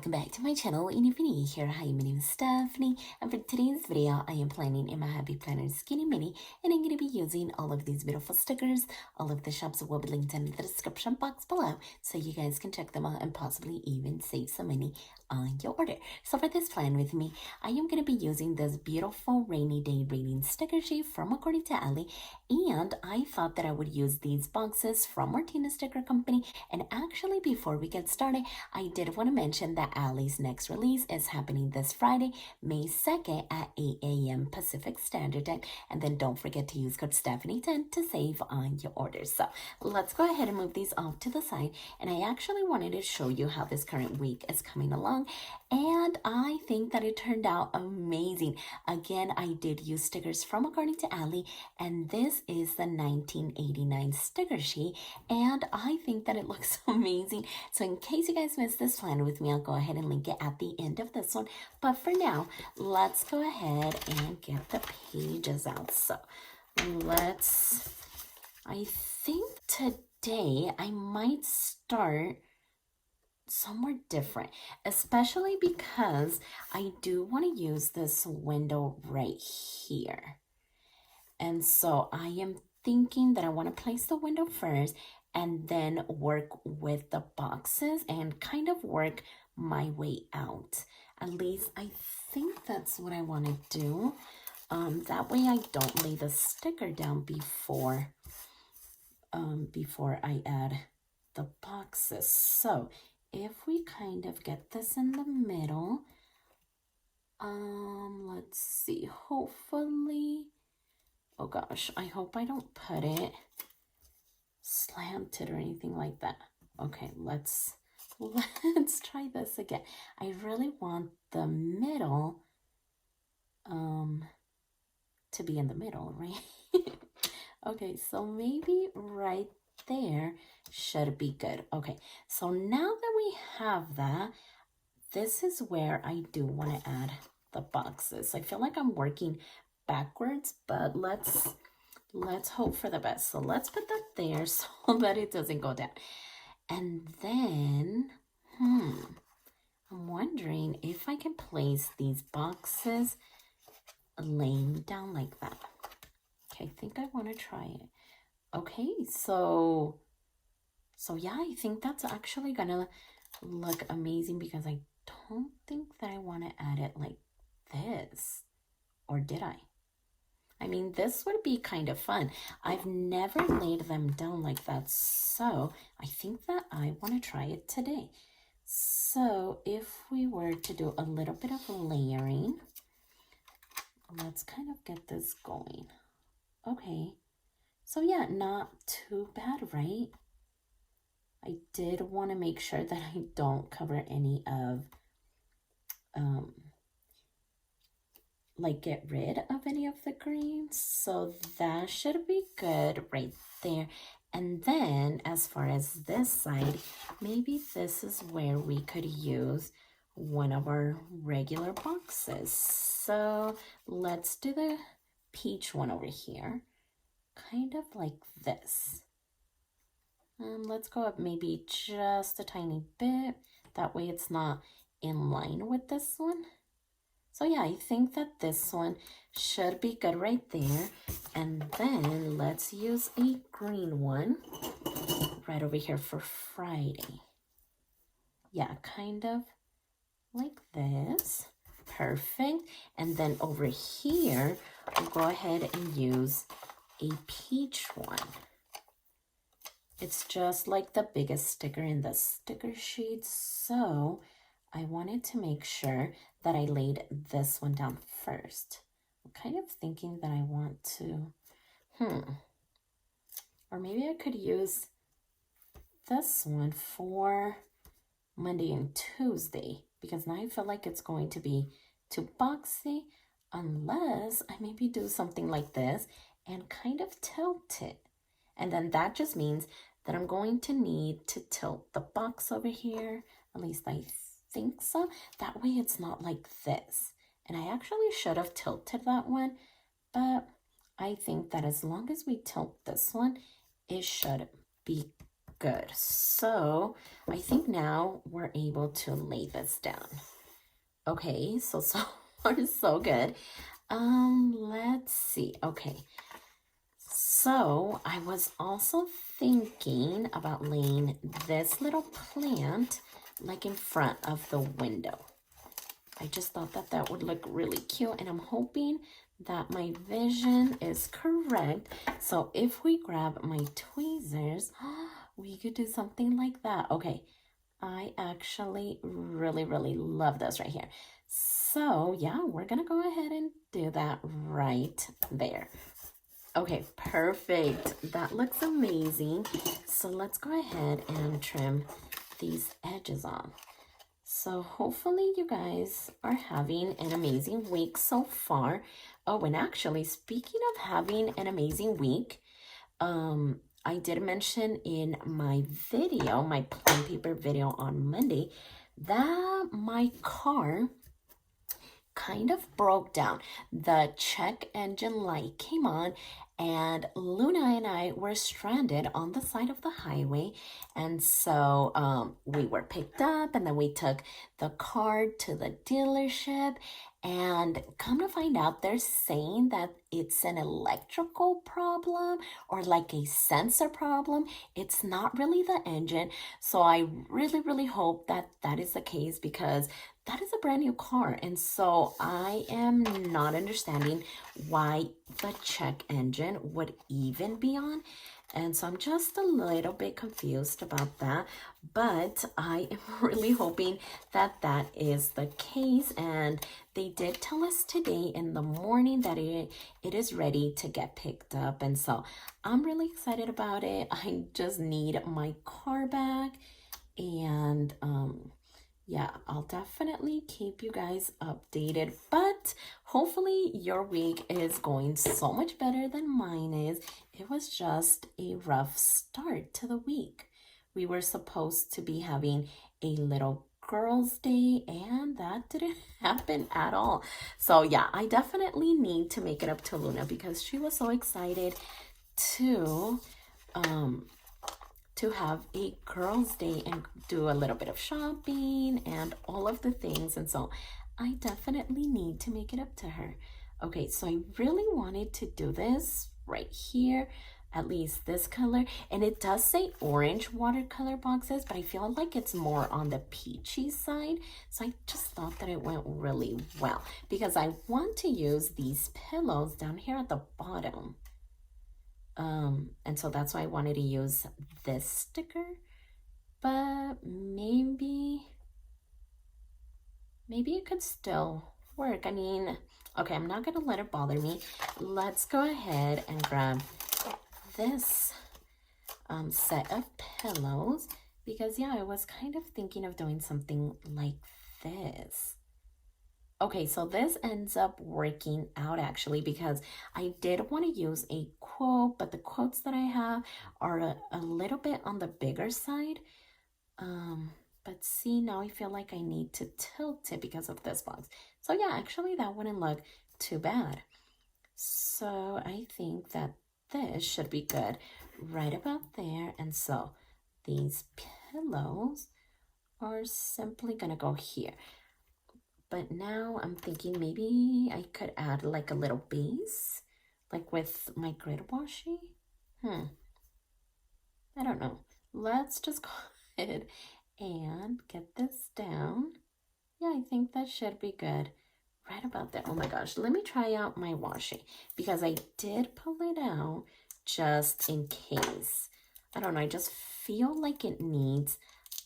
welcome back to my channel. And if you're new here, hi, my name is Stephany, and for today's video I am planning in my Happy Planner Skinny Mini, and I'm going to be using all of these beautiful stickers. All of the shops will be linked in the description box below, so you guys can check them out and possibly even save some money on your order. So for this plan with me, I am going to be using this beautiful rainy day rating sticker sheet from According to Ali, and I thought that I would use these boxes from Martinez Sticker Company. And actually, before we get started, I did want to mention that Ali's next release is happening this Friday, May 2nd at 8 a.m. Pacific Standard Time. And then don't forget to use code Stephany10 to save on your orders. So let's go ahead and move these off to the side. And I actually wanted to show you how this current week is coming along. And I think that it turned out amazing. Again, I did use stickers from According to Ali, and this is the 1989 sticker sheet, and I think that it looks amazing. So in case you guys missed this plan with me, I'll go ahead and link it at the end of this one. But for now, let's go ahead and get the pages out. So I think today I might start somewhere different, especially because I do want to use this window right here. And so I am thinking that I want to place the window first and then work with the boxes and kind of work my way out. At least I think that's what I want to do. That way I don't lay the sticker down before I add the boxes. So if we kind of get this in the middle, let's see, hopefully, oh gosh, I hope I don't put it slanted or anything like that. Okay, let's try this again. I really want the middle to be in the middle, right? Okay, so maybe right there should be good. Okay, so now that we have that, this is where I do want to add the boxes. I feel like I'm working backwards, but let's hope for the best. So let's put that there so that it doesn't go down. And then I'm wondering if I can place these boxes laying down like that. Okay, I think I want to try it. Okay, so yeah, I think that's actually gonna look amazing, because I don't think that I want to add it like this. Or did I? I mean, this would be kind of fun. I've never laid them down like that, so I think that I want to try it today. So if we were to do a little bit of layering, let's kind of get this going. Okay, so yeah, not too bad, right? I did want to make sure that I don't cover any of, like get rid of any of the greens. So that should be good right there. And then as far as this side, maybe this is where we could use one of our regular boxes. So let's do the peach one over here, kind of like this. Let's go up maybe just a tiny bit. That way it's not in line with this one. So yeah, I think that this one should be good right there. And then let's use a green one right over here for Friday. Yeah, kind of like this. Perfect. And then over here, we'll go ahead and use a peach one. It's just like the biggest sticker in the sticker sheet, so I wanted to make sure that I laid this one down first. I'm kind of thinking that I want to, or maybe I could use this one for Monday and Tuesday, because now I feel like it's going to be too boxy, unless I maybe do something like this and kind of tilt it. And then that just means that I'm going to need to tilt the box over here. At least I think so. That way it's not like this. And I actually should have tilted that one, but I think that as long as we tilt this one, it should be good. So I think now we're able to lay this down. Okay, so far so good. Let's see. Okay. So I was also thinking about laying this little plant like in front of the window. I just thought that that would look really cute, and I'm hoping that my vision is correct. So if we grab my tweezers, we could do something like that. Okay, I actually really love this right here. So yeah, we're gonna go ahead and do that right there. Okay, perfect. That looks amazing. So let's go ahead and trim these edges off. So hopefully you guys are having an amazing week so far. Oh, and actually, speaking of having an amazing week, I did mention in my video, my Plum Paper video on Monday, that my car kind of broke down. The check engine light came on, and Luna and I were stranded on the side of the highway. And so we were picked up, and then we took the car to the dealership, and come to find out, they're saying that it's an electrical problem or like a sensor problem. It's not really the engine. So I really hope that that is the case, because that is a brand new car. And so I am not understanding why the check engine would even be on. And so I'm just a little bit confused about that, but I am really hoping that that is the case. And they did tell us today in the morning that it is ready to get picked up. And so I'm really excited about it. I just need my car back. And yeah, I'll definitely keep you guys updated, but hopefully your week is going so much better than mine is. It was just a rough start to the week. We were supposed to be having a little girls' day, and that didn't happen at all. So yeah, I definitely need to make it up to Luna, because she was so excited to have a girls' day and do a little bit of shopping and all of the things. And so I definitely need to make it up to her. Okay, so I really wanted to do this right here, at least this color. And it does say orange watercolor boxes, but I feel like it's more on the peachy side. So I just thought that it went really well, because I want to use these pillows down here at the bottom. And so that's why I wanted to use this sticker, but maybe it could still work. I mean, okay, I'm not gonna let it bother me. Let's go ahead and grab this set of pillows, because yeah, I was kind of thinking of doing something like this. Okay, so this ends up working out actually, because I did want to use a quote, but the quotes that I have are a little bit on the bigger side. But see, now I feel like I need to tilt it because of this box. So yeah, actually that wouldn't look too bad. So I think that this should be good right about there. And so these pillows are simply gonna go here. But now I'm thinking maybe I could add like a little base, like with my grid washi. I don't know. Let's just go ahead and get this down. Yeah, I think that should be good. Right about there. Oh my gosh, let me try out my washi, because I did pull it out just in case. I don't know, I just feel like it needs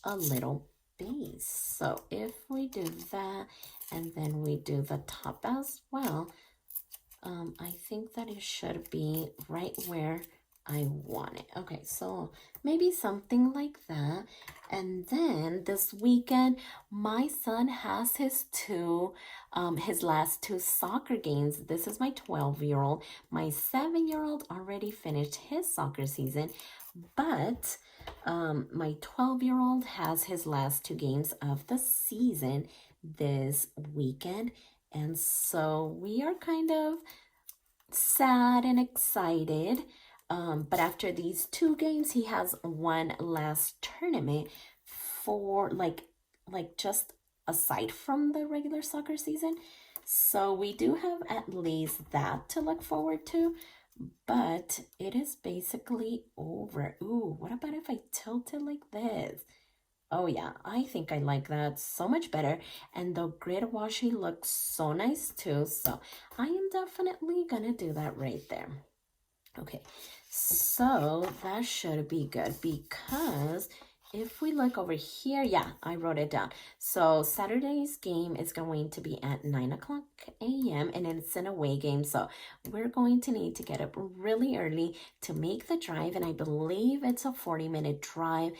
a little base. So if we do that, and then we do the top as well, I think that it should be right where I want it. Okay, so maybe something like that. And then this weekend, my son has his last two soccer games. This is my 12-year-old. My 7-year-old already finished his soccer season, but my 12-year-old has his last two games of the season this weekend. And so we are kind of sad and excited. But after these 2 games, he has one last tournament for like just aside from the regular soccer season. So we do have at least that to look forward to, but it is basically over. Ooh, what about if I tilt it like this? Oh yeah, I think I like that so much better. And the grid washi looks so nice too. So I am definitely gonna do that right there. Okay, so that should be good because if we look over here, yeah, I wrote it down. So Saturday's game is going to be at 9 o'clock a.m. and it's an away game. So we're going to need to get up really early to make the drive. And I believe it's a 40-minute drive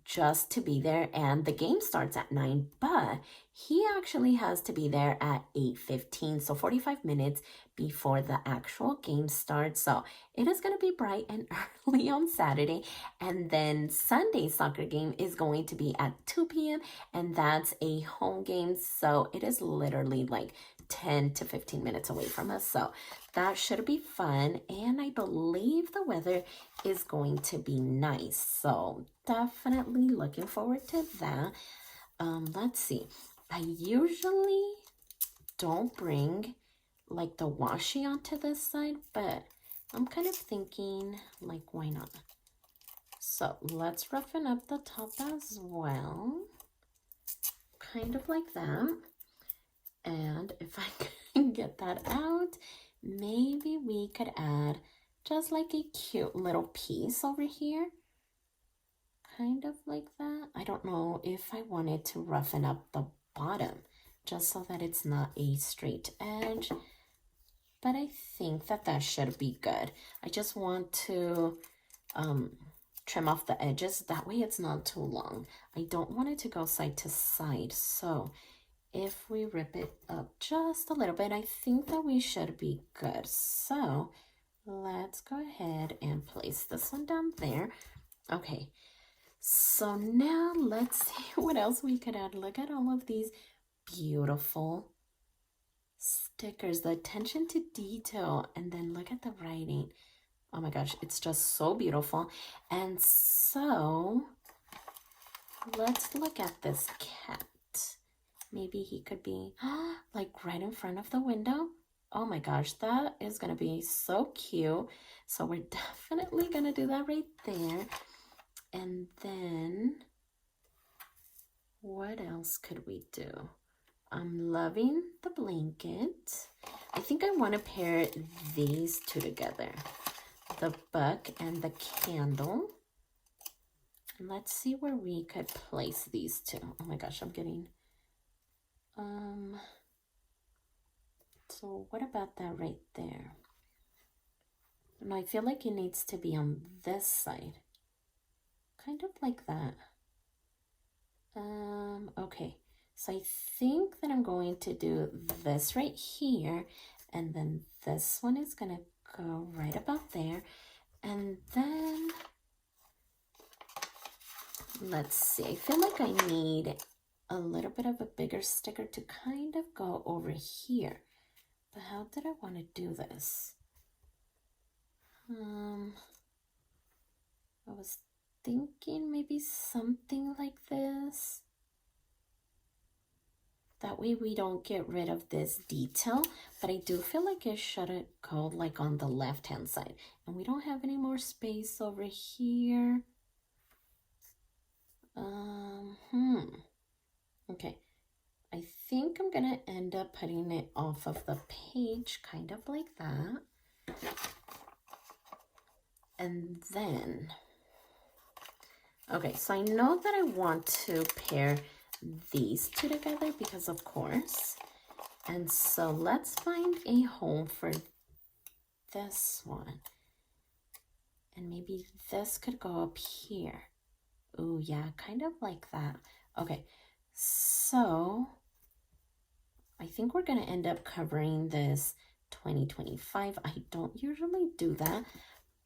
just to be there. And the game starts at 9, but he actually has to be there at 8:15. So 45 minutes before the actual game starts. So it is going to be bright and early on Saturday. And then Sunday's soccer game is going to be at 2 p.m. and that's a home game. So it is literally like 10 to 15 minutes away from us. So that should be fun. And I believe the weather is going to be nice. So definitely looking forward to that. Let's see. I usually don't bring like the washi onto this side, but I'm kind of thinking like, why not? So let's roughen up the top as well, kind of like that. And if I can get that out, maybe we could add just like a cute little piece over here, kind of like that. I don't know if I wanted to roughen up the bottom just so that it's not a straight edge, but I think that that should be good. I just want to trim off the edges. That way it's not too long. I don't want it to go side to side. So if we rip it up just a little bit, I think that we should be good. So let's go ahead and place this one down there. Okay, so now let's see what else we could add. Look at all of these beautiful stickers, the attention to detail, and then look at the writing. Oh my gosh, it's just so beautiful. And so let's look at this cat. Maybe he could be like right in front of the window. Oh my gosh, that is gonna be so cute. So we're definitely gonna do that right there. And then what else could we do? I'm loving the blanket. I think I want to pair these two together, the book and the candle. And let's see where we could place these two. Oh my gosh, I'm getting so what about that right there? No, I feel like it needs to be on this side, kind of like that. Okay, so I think that I'm going to do this right here, and then this one is gonna go right about there, and then let's see, I feel like I need a little bit of a bigger sticker to kind of go over here. But how did I want to do this? I was thinking maybe something like this. That way we don't get rid of this detail, but I do feel like it should go like on the left-hand side. And we don't have any more space over here. Okay, I think I'm gonna end up putting it off of the page, kind of like that. And then, okay, so I know that I want to pair these two together because of course. And so let's find a home for this one. And maybe this could go up here. Oh yeah, kind of like that. Okay, so I think we're gonna end up covering this 2025. I don't usually do that,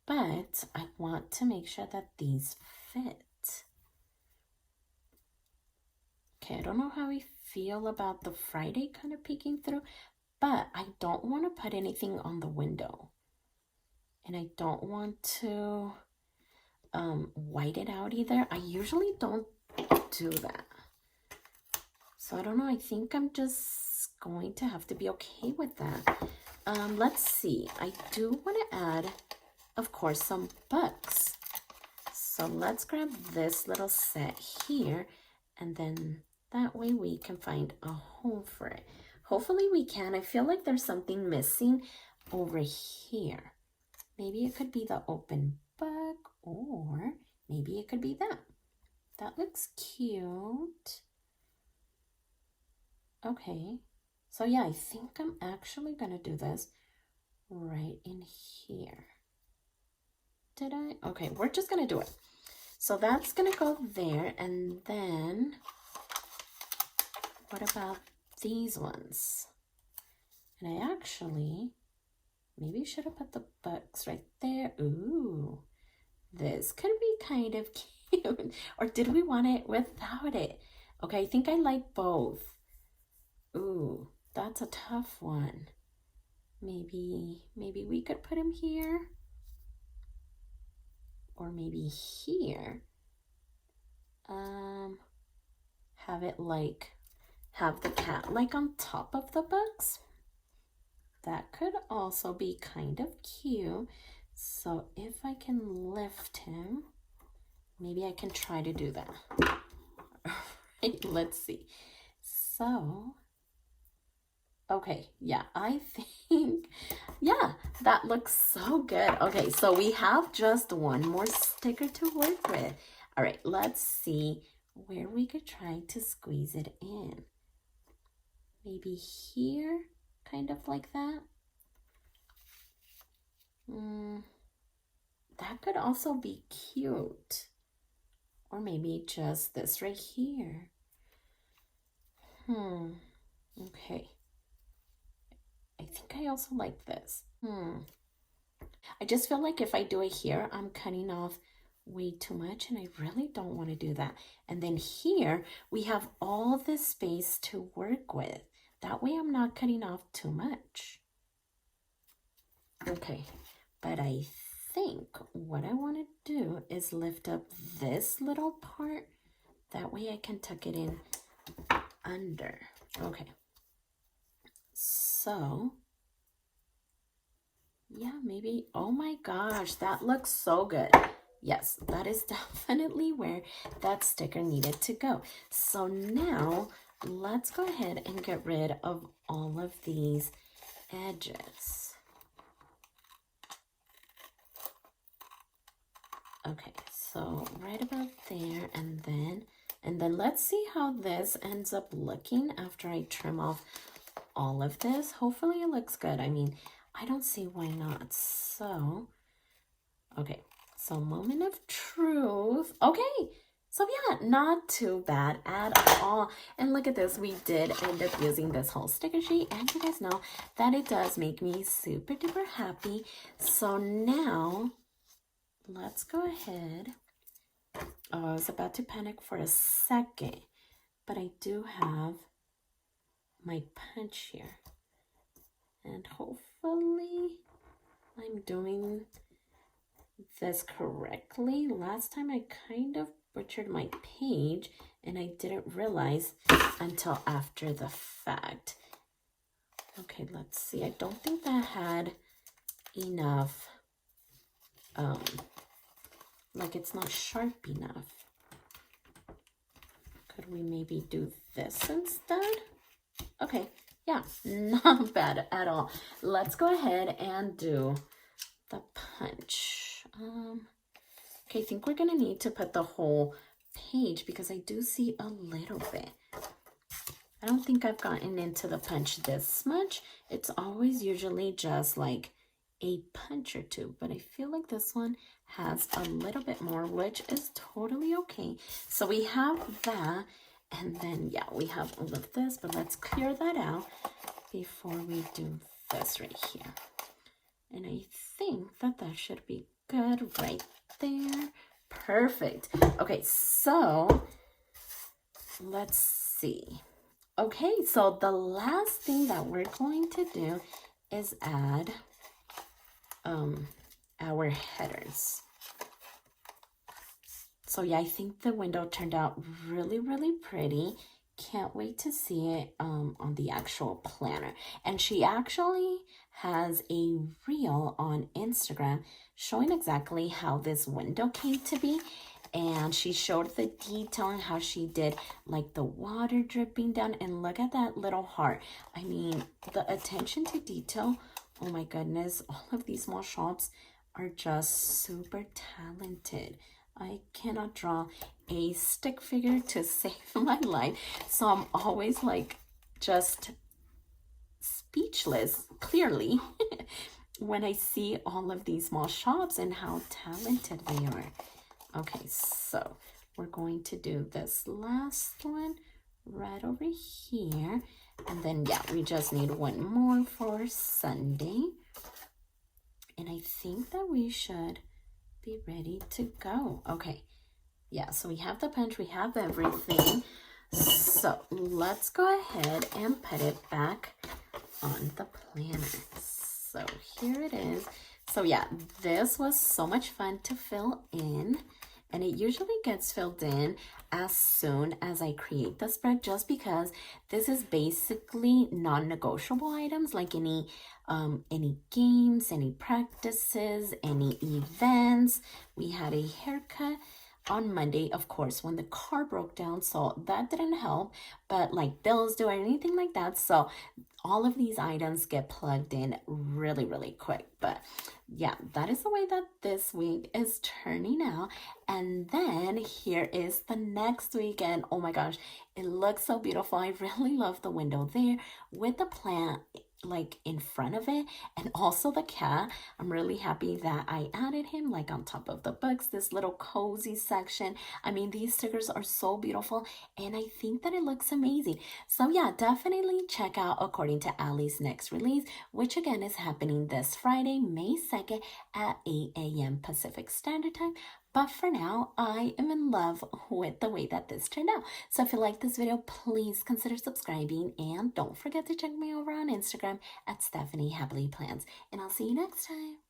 but I want to make sure that these fit. Okay, I don't know how we feel about the Friday kind of peeking through, but I don't want to put anything on the window. And I don't want to white it out either. I usually don't do that. So I don't know, I think I'm just going to have to be okay with that. Let's see, I do want to add, of course, some bugs. So let's grab this little set here, and then that way we can find a home for it. Hopefully we can. I feel like there's something missing over here. Maybe it could be the open bug, or maybe it could be that. That looks cute. Okay, so yeah, I think I'm actually gonna do this right in here. Did I? Okay, we're just gonna do it. So that's gonna go there, and then what about these ones? And I actually maybe should have put the bugs right there. Ooh, this could be kind of cute. Or did we want it without it? Okay, I think I like both. Ooh, that's a tough one. Maybe we could put him here. Or maybe here. Have it like, have the cat like on top of the bugs. That could also be kind of cute. So if I can lift him, maybe I can try to do that. Right, let's see. So, okay, yeah, I think, yeah, that looks so good. Okay, so we have just one more sticker to work with. All right, let's see where we could try to squeeze it in. Maybe here, kind of like that. That could also be cute. Or maybe just this right here. Okay. I think I also like this. I just feel like if I do it here, I'm cutting off way too much, and I really don't want to do that. And then here, we have all this space to work with. That way I'm not cutting off too much. Okay, but I think what I want to do is lift up this little part. That way I can tuck it in under. Okay, so yeah, maybe, oh my gosh, that looks so good. Yes, that is definitely where that sticker needed to go. So now let's go ahead and get rid of all of these edges. Okay, so right about there, and then let's see how this ends up looking after I trim off all of this. Hopefully it looks good. I mean, I don't see why not. So, okay, so moment of truth. Okay, so yeah, not too bad at all. And look at this, we did end up using this whole sticker sheet, and you guys know that it does make me super duper happy. So now let's go ahead. Oh, I was about to panic for a second, but I do have my punch here, and hopefully I'm doing this correctly. Last time I kind of butchered my page, and I didn't realize until after the fact. Okay, let's see. I don't think that had enough, like it's not sharp enough. Could we maybe do this instead? Okay, yeah, not bad at all. Let's go ahead and do the punch. Okay, I think we're gonna need to put the whole page because I do see a little bit. I don't think I've gotten into the punch this much. It's always usually just like a punch or two, but I feel like this one has a little bit more, which is totally okay. So we have that, and then yeah, we have all of this, but let's clear that out before we do this right here. And I think that that should be good right there. Perfect. Okay, so let's see. Okay, so the last thing that we're going to do is add our headers. So yeah, I think the window turned out really, really pretty. Can't wait to see it on the actual planner. And she actually has a reel on Instagram showing exactly how this window came to be. And she showed the detail and how she did like the water dripping down. And look at that little heart. I mean, the attention to detail, oh my goodness, all of these small shops are just super talented. I cannot draw a stick figure to save my life. So I'm always like just speechless, clearly, when I see all of these small shops and how talented they are. Okay, so we're going to do this last one right over here. And then, yeah, we just need one more for Sunday. And I think that we should be ready to go. Okay, yeah, so we have the punch, we have everything. So let's go ahead and put it back on the planner. So here it is. So yeah, this was so much fun to fill in, and it usually gets filled in as soon as I create the spread, just because this is basically non-negotiable items, like any games, any practices, any events. We had a haircut on Monday, of course, when the car broke down, so that didn't help, but like bills due or anything like that. So all of these items get plugged in really, really quick. But yeah, that is the way that this week is turning out. And then here is the next week, and oh my gosh, it looks so beautiful. I really love the window there with the plant like in front of it, and also the cat. I'm really happy that I added him like on top of the books, this little cozy section. I mean, these stickers are so beautiful, and I think that it looks amazing. So yeah, definitely check out According to Allie's next release, which again is happening this Friday, May 2nd at 8 a.m. Pacific Standard Time. But for now, I am in love with the way that this turned out. So if you like this video, please consider subscribing, and don't forget to check me over on Instagram at stephanyhappilyplans. And I'll see you next time.